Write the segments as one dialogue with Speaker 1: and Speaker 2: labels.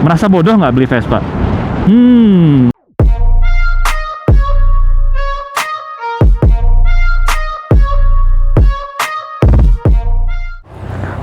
Speaker 1: Merasa bodoh nggak beli Vespa? Hmm.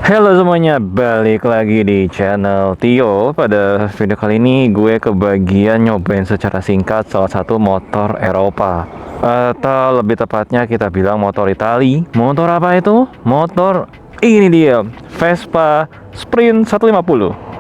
Speaker 1: Halo semuanya, balik lagi di channel Tio. Pada video kali ini gue kebagian nyobain secara singkat salah satu motor Eropa, atau lebih tepatnya kita bilang motor Itali. Motor apa itu? Motor ini dia, Vespa Sprint 150.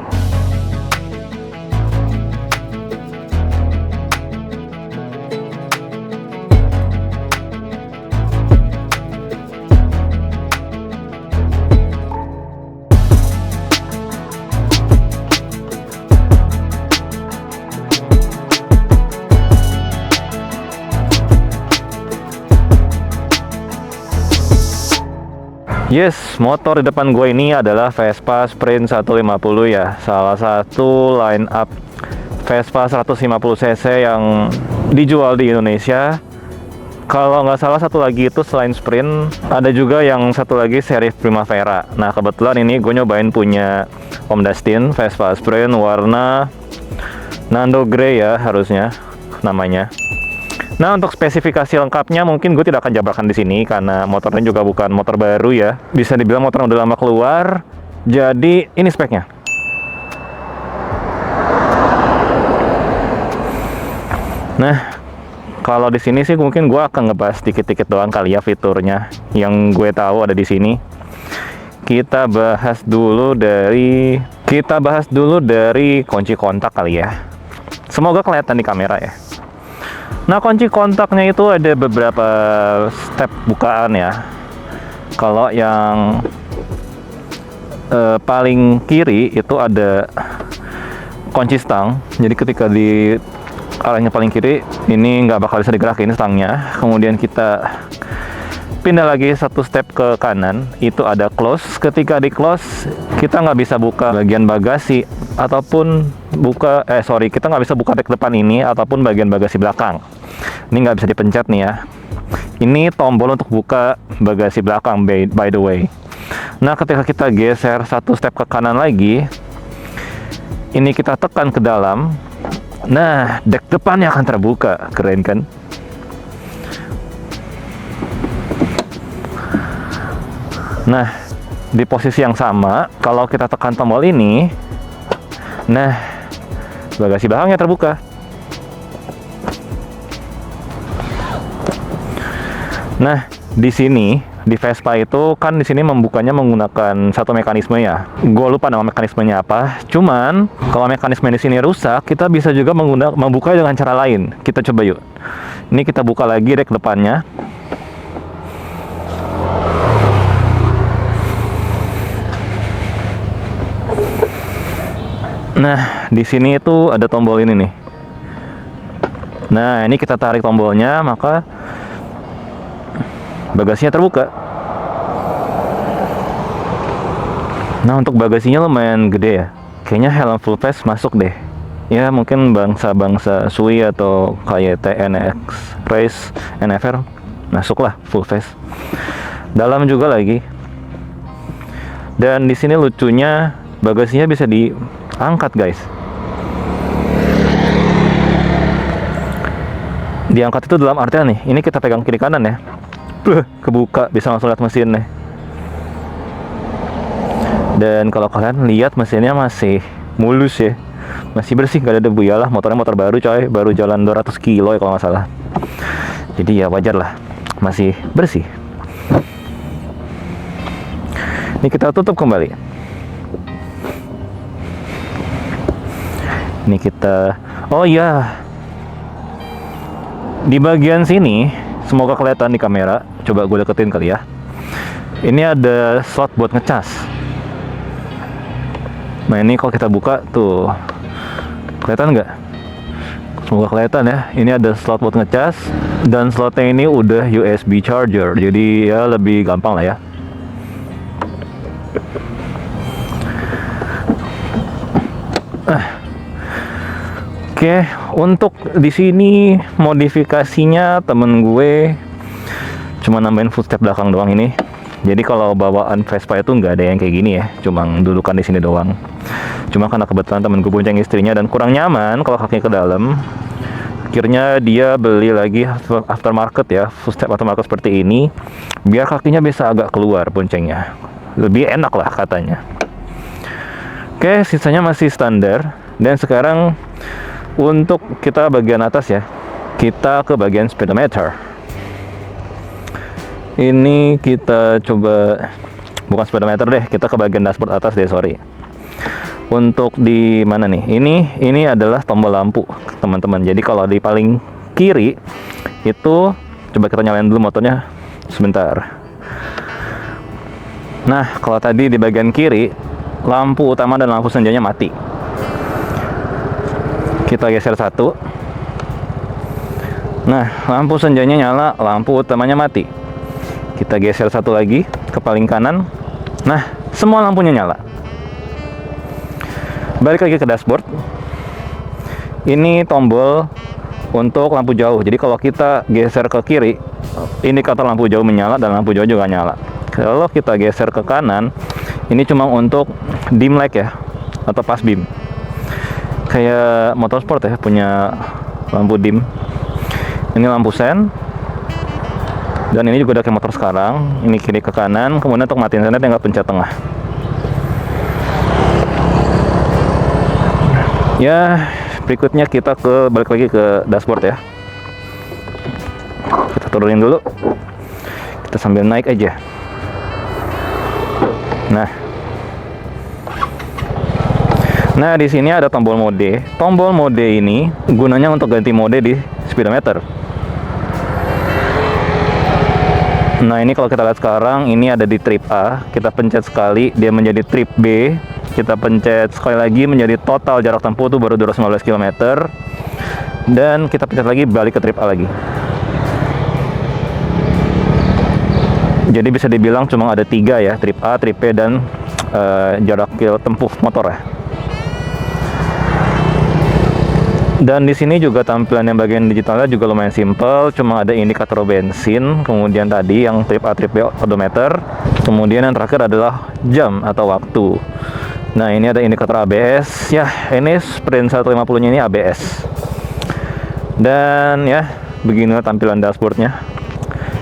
Speaker 1: Yes, motor di depan gue ini adalah Vespa Sprint 150 ya. Salah satu line up Vespa 150cc yang dijual di Indonesia. Kalau nggak salah satu lagi itu selain Sprint, ada juga yang satu lagi seri Primavera. Nah, kebetulan ini gue nyobain punya Om Dustin, Vespa Sprint warna Nando Grey ya harusnya namanya. Nah, untuk spesifikasi lengkapnya mungkin gue tidak akan jabarkan di sini karena motornya juga bukan motor baru ya. Bisa dibilang motor udah lama keluar. Jadi ini speknya. Nah, kalau di sini sih mungkin gue akan ngebahas dikit-dikit doang kali ya fiturnya yang gue tahu ada di sini. Kita bahas dulu dari kunci kontak kali ya. Semoga kelihatan di kamera ya. Nah, kunci kontaknya itu ada beberapa step bukaan ya. Kalau yang paling kiri itu ada kunci stang. Jadi ketika di arahnya paling kiri, ini nggak bakal bisa digerakin stangnya. Kemudian kita pindah lagi satu step ke kanan, itu ada close. Ketika di close, kita nggak bisa buka bagian bagasi ataupun kita nggak bisa buka dek depan ini ataupun bagian bagasi belakang. Ini nggak bisa dipencet nih ya. Ini tombol untuk buka bagasi belakang by the way. Nah, ketika kita geser satu step ke kanan lagi, ini kita tekan ke dalam. Nah, dek depannya akan terbuka. Keren kan? Nah, di posisi yang sama, kalau kita tekan tombol ini, nah, bagasi belakangnya terbuka. Nah, di sini di Vespa itu kan di sini membukanya menggunakan satu mekanisme ya. Gue lupa nama mekanismenya apa. Cuman kalau mekanisme di sini rusak, kita bisa juga membuka dengan cara lain. Kita coba yuk. Ini kita buka lagi rek depannya. Nah, di sini itu ada tombol ini nih. Nah, ini kita tarik tombolnya, maka bagasinya terbuka. Nah, untuk bagasinya lumayan gede ya. Kayaknya helm full face masuk deh. Ya, mungkin bangsa-bangsa Sui atau kayak TNX Race, NFR masuklah full face. Dalam juga lagi. Dan di sini lucunya bagasinya bisa diangkat, guys. Diangkat itu dalam artian nih, ini kita pegang kiri kanan ya. Kebuka, bisa langsung lihat mesin nih. Dan kalau kalian lihat mesinnya masih mulus ya, masih bersih, gak ada debu ya lah. Motornya motor baru coy, baru jalan 200 kilo ya kalau nggak salah. Jadi ya wajar lah, masih bersih. Ini kita tutup kembali. Ini kita, oh iya, di bagian sini, semoga kelihatan di kamera. Coba gue deketin kali ya. Ini ada slot buat ngecas. Nah, ini kalau kita buka tuh, kelihatan nggak? Semoga kelihatan ya. Ini ada slot buat ngecas. Dan slotnya ini udah USB charger. Jadi ya lebih gampang lah ya. Oke, untuk di sini modifikasinya temen gue cuma nambahin footstep belakang doang ini. Jadi kalau bawaan Vespa itu nggak ada yang kayak gini ya, cuma dudukan di sini doang. Cuma karena kebetulan temen gue bonceng istrinya dan kurang nyaman kalau kakinya ke dalam, akhirnya dia beli lagi aftermarket ya, footstep aftermarket seperti ini, biar kakinya bisa agak keluar boncengnya, lebih enak lah katanya. Oke, sisanya masih standar. Dan sekarang untuk kita bagian atas ya, kita ke bagian speedometer. Ini kita coba, bukan speedometer deh, kita ke bagian dashboard atas deh, sorry. Untuk di mana nih? Ini adalah tombol lampu, teman-teman. Jadi kalau di paling kiri itu, coba kita nyalain dulu motornya sebentar. Nah, kalau tadi di bagian kiri, lampu utama dan lampu senjanya mati. Kita geser satu. Nah, lampu senjanya nyala, lampu utamanya mati. Kita geser satu lagi ke paling kanan. Nah, semua lampunya nyala. Balik lagi ke dashboard. Ini tombol untuk lampu jauh. Jadi kalau kita geser ke kiri, indikator lampu jauh menyala dan lampu jauh juga nyala. Kalau kita geser ke kanan, ini cuma untuk dim light ya, atau pass beam. Kayak motorsport ya, punya lampu dim. Ini lampu sen. Dan ini juga udah kayak motor sekarang. Ini kiri ke kanan, kemudian untuk matiin sen tinggal pencet tengah. Ya, berikutnya kita balik lagi ke dashboard ya. Kita turunin dulu. Kita sambil naik aja. Nah, di sini ada tombol mode. Tombol mode ini gunanya untuk ganti mode di speedometer. Nah, ini kalau kita lihat sekarang, ini ada di trip A. Kita pencet sekali, dia menjadi trip B. Kita pencet sekali lagi, menjadi total jarak tempuh itu baru 215 km. Dan kita pencet lagi, balik ke trip A lagi. Jadi bisa dibilang cuma ada 3 ya, trip A, trip B, dan jarak tempuh motor ya. Dan di sini juga tampilan yang bagian digitalnya juga lumayan simple, cuma ada indikator bensin, kemudian tadi yang trip A, trip B, odometer, kemudian yang terakhir adalah jam atau waktu. Nah, ini ada indikator ABS, ya ini Sprint 150-nya ini ABS. Dan ya, beginilah tampilan dashboardnya,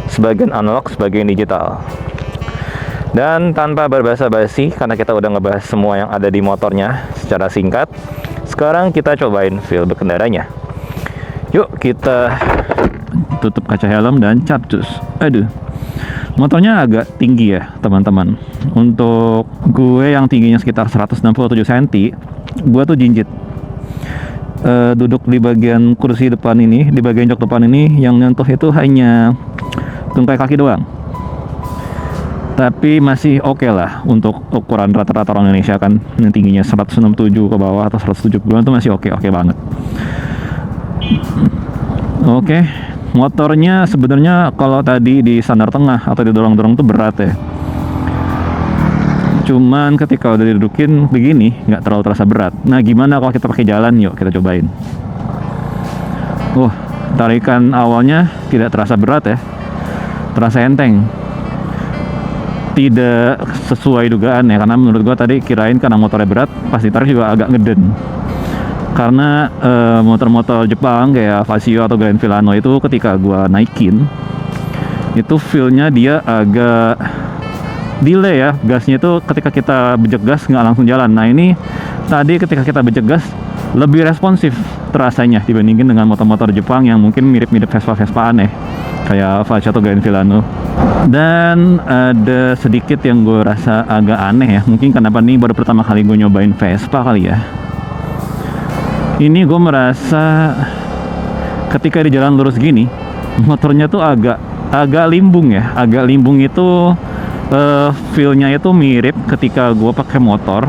Speaker 1: sebagian analog, sebagian digital. Dan tanpa berbasa-basi, karena kita udah ngebahas semua yang ada di motornya secara singkat, sekarang kita cobain feel berkendaranya. Yuk kita tutup kaca helm dan capcus. Aduh, motornya agak tinggi ya teman-teman. Untuk gue yang tingginya sekitar 167 cm, gue tuh jinjit. Duduk di bagian kursi depan ini, di bagian jok depan ini, yang nyentuh itu hanya tungkai kaki doang. Tapi masih oke lah untuk ukuran rata-rata orang Indonesia kan, yang tingginya 167 ke bawah atau 170 itu masih oke banget. Oke, motornya sebenarnya kalau tadi di sandar tengah atau didorong-dorong tuh berat ya. Cuman ketika udah didudukin begini nggak terlalu terasa berat. Nah, gimana kalau kita pakai jalan? Yuk kita cobain. Tarikan awalnya tidak terasa berat ya, terasa enteng. Tidak sesuai dugaan ya, karena menurut gua tadi kirain karena motornya berat pas ditarik juga agak ngeden. Karena motor-motor Jepang kayak Vasio atau Grand Filano itu ketika gua naikin itu feel-nya dia agak delay ya, gasnya itu ketika kita bejek gas nggak langsung jalan. Nah, ini tadi ketika kita bejek gas lebih responsif terasanya dibandingin dengan motor-motor Jepang yang mungkin mirip-mirip Vespa aneh kayak Vasio atau Grand Filano. Dan ada sedikit yang gue rasa agak aneh ya, mungkin kenapa ini baru pertama kali gue nyobain Vespa kali ya. Ini gue merasa ketika di jalan lurus gini motornya tuh agak limbung ya, agak limbung itu feel-nya itu mirip ketika gue pakai motor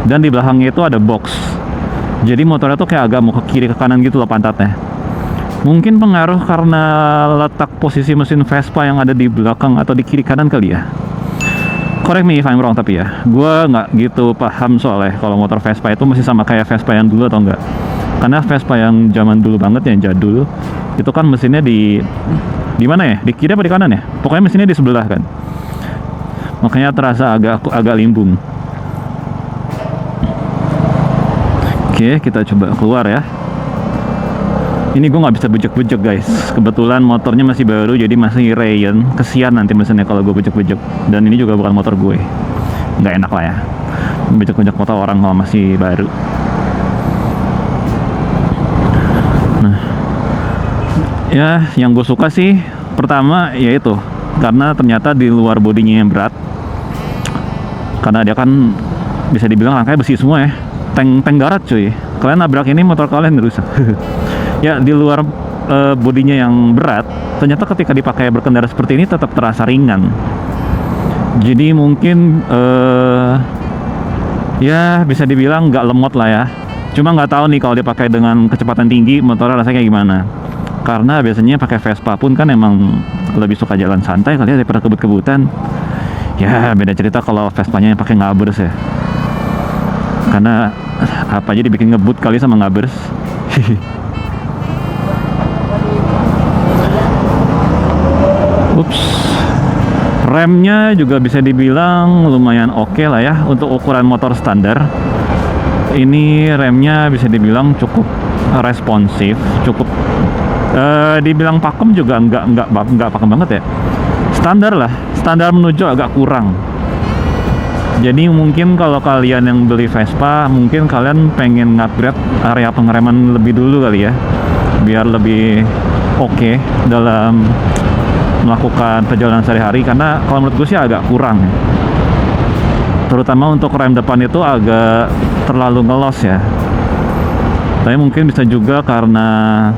Speaker 1: dan di belakangnya itu ada box. Jadi motornya tuh kayak agak mau ke kiri ke kanan gitu loh pantatnya. Mungkin pengaruh karena letak posisi mesin Vespa yang ada di belakang atau di kiri kanan kali ya. Correct me if I'm wrong, tapi ya gue nggak gitu paham soalnya kalau motor Vespa itu masih sama kayak Vespa yang dulu atau enggak. Karena Vespa yang zaman dulu banget, yang jadul, itu kan mesinnya di mana ya? Di kiri apa di kanan ya? Pokoknya mesinnya di sebelah kan. Makanya terasa agak limbung. Oke, kita coba keluar ya. Ini gue nggak bisa bujek-bujek guys. Kebetulan motornya masih baru, jadi masih rayon. Kesian nanti mesinnya kalau gue bujek-bujek. Dan ini juga bukan motor gue. Nggak enak lah ya. Bujek-bujek motor orang kalau masih baru. Nah, ya yang gue suka sih pertama yaitu karena ternyata di luar bodinya yang berat. Karena dia kan bisa dibilang rangkanya besi semua ya. Tank darat cuy. Kalian nabrak ini motor kalian rusak. Ya di luar bodinya yang berat, ternyata ketika dipakai berkendara seperti ini tetap terasa ringan. Jadi mungkin ya bisa dibilang nggak lemot lah ya. Cuma nggak tahu nih kalau dipakai dengan kecepatan tinggi motornya rasanya kayak gimana. Karena biasanya pakai Vespa pun kan emang lebih suka jalan santai kali ya daripada kebut-kebutan. Ya beda cerita kalau Vespanya yang pakai ngabers ya. Karena apa aja dibikin ngebut kali sama ngabers. Ups, remnya juga bisa dibilang lumayan oke lah ya untuk ukuran motor standar. Ini remnya bisa dibilang cukup responsif, cukup dibilang pakem juga nggak pakem banget ya. Standar lah, standar menuju agak kurang. Jadi mungkin kalau kalian yang beli Vespa, mungkin kalian pengen upgrade area pengereman lebih dulu kali ya, biar lebih oke dalam melakukan perjalanan sehari-hari. Karena kalau menurut gue sih agak kurang ya. Terutama untuk rem depan itu agak terlalu ngelos ya. Tapi mungkin bisa juga karena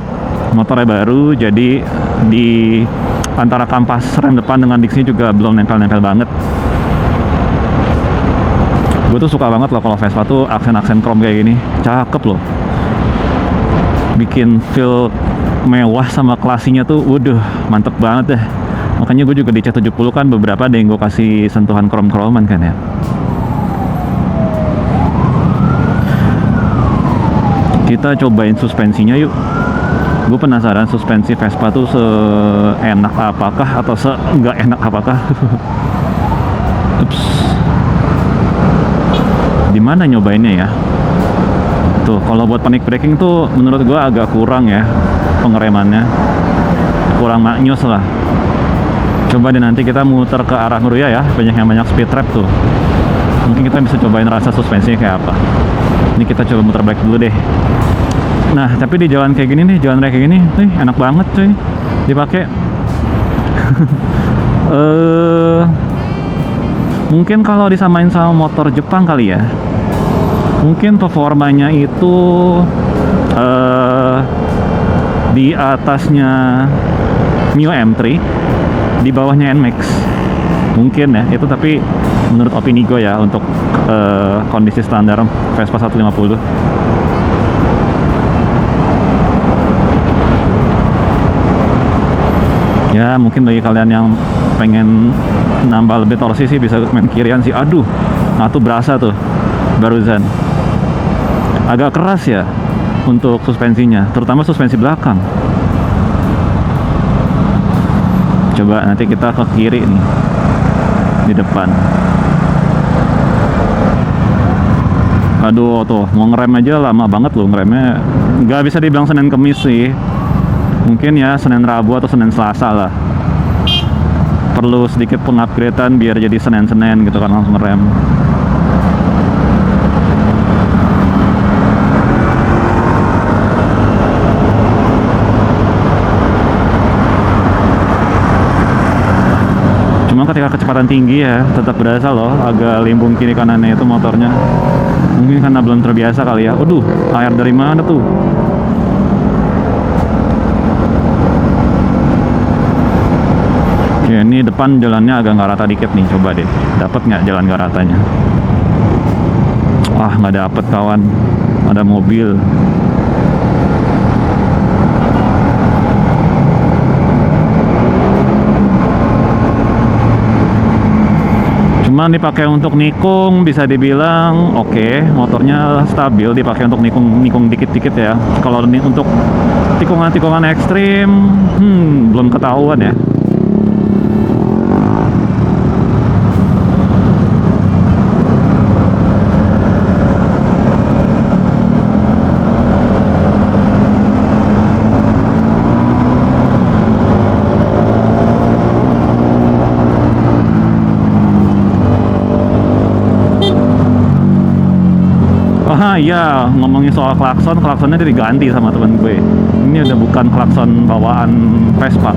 Speaker 1: motornya baru, jadi di antara kampas rem depan dengan diksnya juga belum nempel-nempel banget. Gue tuh suka banget loh kalau Vespa tuh aksen-aksen chrome kayak gini, cakep loh. Bikin feel mewah sama klasinya tuh, waduh mantep banget deh. Makanya gue juga di C70 kan beberapa ada yang gue kasih sentuhan chrome-chromean kan ya. Kita cobain suspensinya yuk. Gue penasaran suspensi Vespa tuh seenak apakah atau nggak enak apakah. Ups. Dimana nyobainnya ya? Tuh, kalau buat panic braking tuh menurut gue agak kurang ya pengeremannya, kurang maknyus lah. Coba deh nanti kita muter ke arah Meruya ya, banyak speed trap tuh. Mungkin kita bisa cobain rasa suspensinya kayak apa. Ini kita coba muter balik dulu deh. Nah, tapi di jalan kayak gini nih, jalan raya kayak gini, nih enak banget cuy dipakai. Mungkin kalau disamain sama motor Jepang kali ya, mungkin performanya itu di atasnya Mio M3, di bawahnya NMAX mungkin ya itu. Tapi menurut opini gue ya untuk kondisi standar Vespa 150. Ya mungkin bagi kalian yang pengen nambah lebih torsi sih bisa main kirian sih. Aduh, nah tuh berasa tuh barusan agak keras ya untuk suspensinya, terutama suspensi belakang. Coba nanti kita ke kiri nih, di depan. Aduh tuh mau ngerem aja lama banget loh ngeremnya. Nggak bisa dibilang Senin Kemis sih, mungkin ya Senin Rabu atau Senin Selasa lah. Perlu sedikit pengupgradean biar jadi Senin gitu kan langsung ngerem. Cuma ketika kecepatan tinggi ya tetap berasa loh agak limbung kiri kanannya itu motornya. Mungkin karena belum terbiasa kali ya. Aduh, air dari mana tuh? Oke, ini depan jalannya agak nggak rata dikit nih. Coba deh, dapat nggak jalan nggak ratanya? Wah, nggak dapet kawan. Ada mobil. Cuman dipakai untuk nikung bisa dibilang oke, motornya stabil dipakai untuk nikung dikit-dikit ya. Kalau untuk tikungan ekstrim belum ketahuan ya.
Speaker 2: Ah iya, ngomongin soal klakson, klaksonnya diganti sama temen gue. Ini udah bukan klakson bawaan Vespa.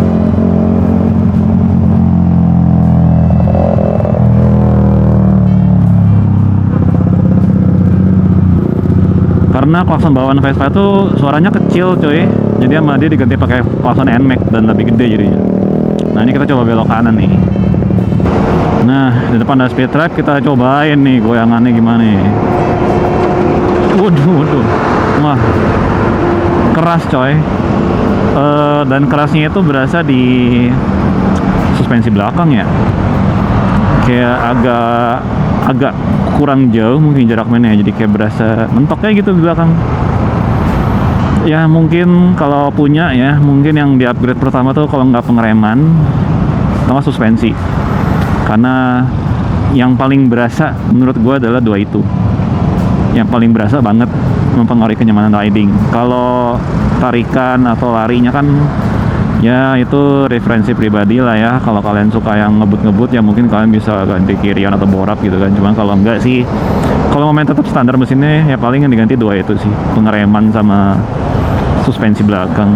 Speaker 2: Karena klakson bawaan Vespa itu suaranya kecil coy, jadi sama dia diganti pakai klakson NMAX dan lebih gede jadinya. Nah ini kita coba belok kanan nih. Nah di depan ada speed trap, kita cobain nih goyangannya gimana nih. Waduh, wah keras coy. Dan kerasnya itu berasa di suspensi belakang ya, kayak agak kurang jauh mungkin jarak mainnya, jadi kayak berasa mentok kayak gitu di belakang. Ya mungkin kalau punya ya, mungkin yang di upgrade pertama tuh kalau nggak pengereman sama suspensi, karena yang paling berasa menurut gue adalah dua itu yang paling berasa banget mempengaruhi kenyamanan riding. Kalau tarikan atau larinya kan ya itu referensi pribadi lah ya. Kalau kalian suka yang ngebut-ngebut ya mungkin kalian bisa ganti kirian atau borap gitu kan. Cuman kalau enggak sih, kalau mau main tetap standar mesinnya ya paling yang diganti dua itu sih, pengereman sama suspensi belakang.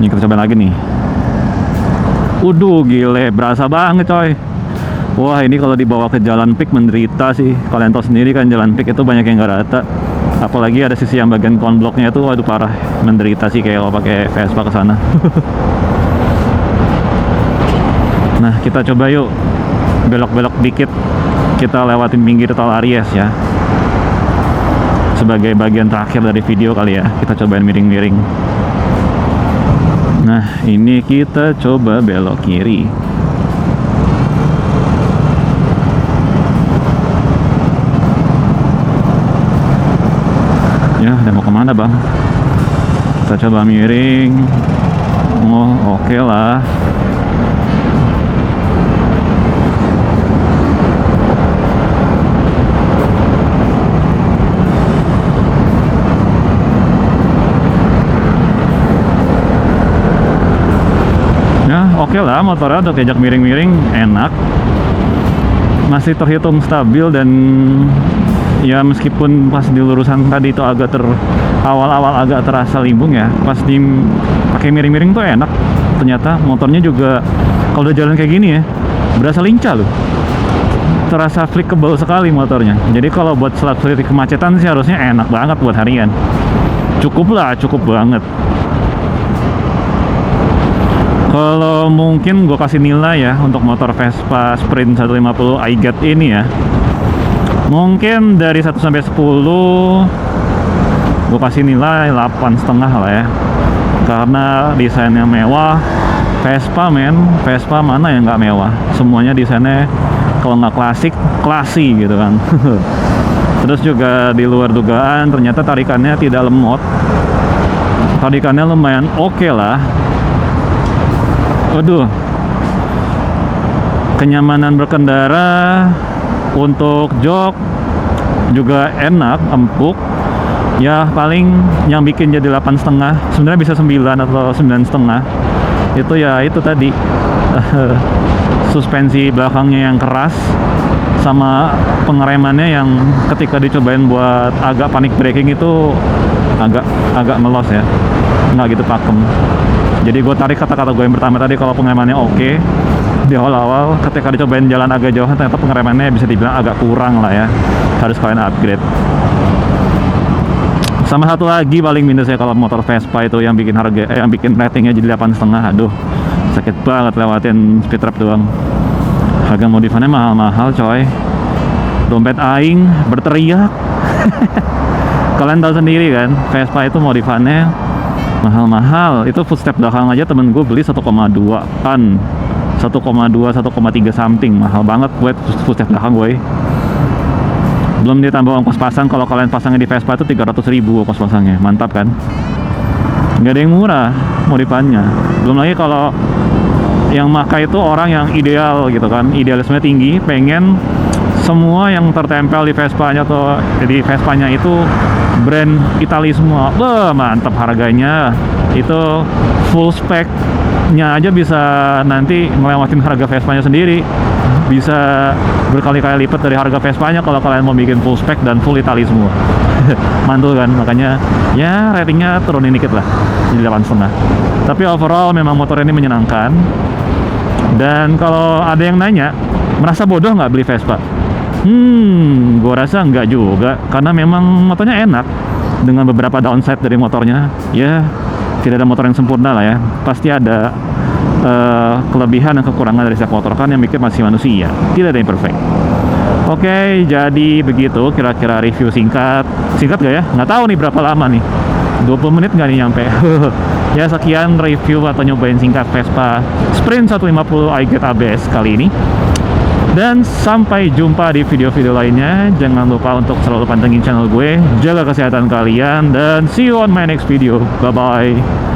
Speaker 2: Ini kita coba lagi nih. Waduh gile, berasa banget coy. Wah ini kalau dibawa ke jalan pik menderita sih. Kalian tahu sendiri kan jalan pik itu banyak yang nggak rata. Apalagi ada sisi yang bagian konbloknya itu, waduh parah, menderita sih kayak kalau pakai Vespa ke sana. Nah kita coba yuk belok-belok dikit, kita lewatin pinggir tol Aries ya. Sebagai bagian terakhir dari video kali ya, kita cobain miring-miring. Nah ini kita coba belok kiri. Ya udah mau kemana bang? Kita coba miring. Oh oke lah. Oke lah, motornya udah diajak miring-miring, enak, masih terhitung stabil. Dan ya meskipun pas di lurusan tadi itu agak awal-awal agak terasa limbung ya, pas di pakai miring-miring tuh enak. Ternyata motornya juga kalau udah jalan kayak gini ya berasa lincah loh, terasa flickable sekali motornya. Jadi kalau buat selap-selip kemacetan sih harusnya enak banget buat harian. Cukup banget. Kalau mungkin gue kasih nilai ya untuk motor Vespa Sprint 150 iGat ini ya, mungkin dari 1 sampai 10 gue kasih nilai 8,5 lah ya. Karena desainnya mewah. Vespa Vespa mana yang nggak mewah? Semuanya desainnya kalau nggak klasik, classy gitu kan. Terus juga di luar dugaan ternyata tarikannya tidak lemot. Tarikannya lumayan oke lah. Waduh, kenyamanan berkendara untuk jok juga enak, empuk. Ya paling yang bikin jadi 8,5, sebenarnya bisa 9 atau 9,5. Itu ya itu tadi suspensi belakangnya yang keras, sama pengeremannya yang ketika dicobain buat agak panic braking itu agak melos ya, nggak gitu pakem. Jadi gue tarik kata-kata gue yang pertama tadi, kalau pengeremannya oke di awal-awal, ketika dicobain jalan agak jauh ternyata pengeremannya bisa dibilang agak kurang lah ya, harus kalian upgrade. Sama satu lagi paling minusnya kalau motor Vespa itu yang bikin yang bikin ratingnya jadi 8,5. Aduh sakit banget lewatin speed trap doang. Harga modifannya mahal-mahal coy, dompet aing berteriak. Kalian tahu sendiri kan, Vespa itu modifannya mahal-mahal. Itu footstep belakang aja temen gue beli 1,2an, 1,2 1,3 something, mahal banget buat footstep belakang gue. Belum ditambah ongkos pasang, kalau kalian pasangnya di Vespa itu 300.000 ongkos pasangnya, mantap kan? Nggak ada yang murah modifannya. Belum lagi kalau yang makai itu orang yang ideal gitu kan, idealisme tinggi, pengen semua yang tertempel di Vespanya atau di Vespanya itu brand Itali semua. Wah mantap harganya, itu full spec nya aja bisa nanti ngelewatin harga Vespanya sendiri. bisa berkali-kali lipat dari harga Vespa-nya kalau kalian mau bikin full spec dan full Italy semua. Mantul kan, makanya ya ratingnya turunin dikit lah, jadi 8,5. Tapi overall memang motor ini menyenangkan. Dan kalau ada yang nanya, merasa bodoh nggak beli Vespa? Gue rasa nggak juga, karena memang motornya enak. Dengan beberapa downside dari motornya, ya tidak ada motor yang sempurna lah ya. Pasti ada kelebihan dan kekurangan dari setiap motor, kan yang mikir masih manusia, tidak ada yang perfect. Oke, jadi begitu kira-kira review singkat. Singkat gak ya? Nggak tahu nih berapa lama nih. 20 menit nggak nih nyampe? Ya sekian review atau nyobain singkat Vespa Sprint 150 iGet ABS kali ini. Dan sampai jumpa di video-video lainnya. Jangan lupa untuk selalu pantengin channel gue, jaga kesehatan kalian, dan see you on my next video. Bye-bye.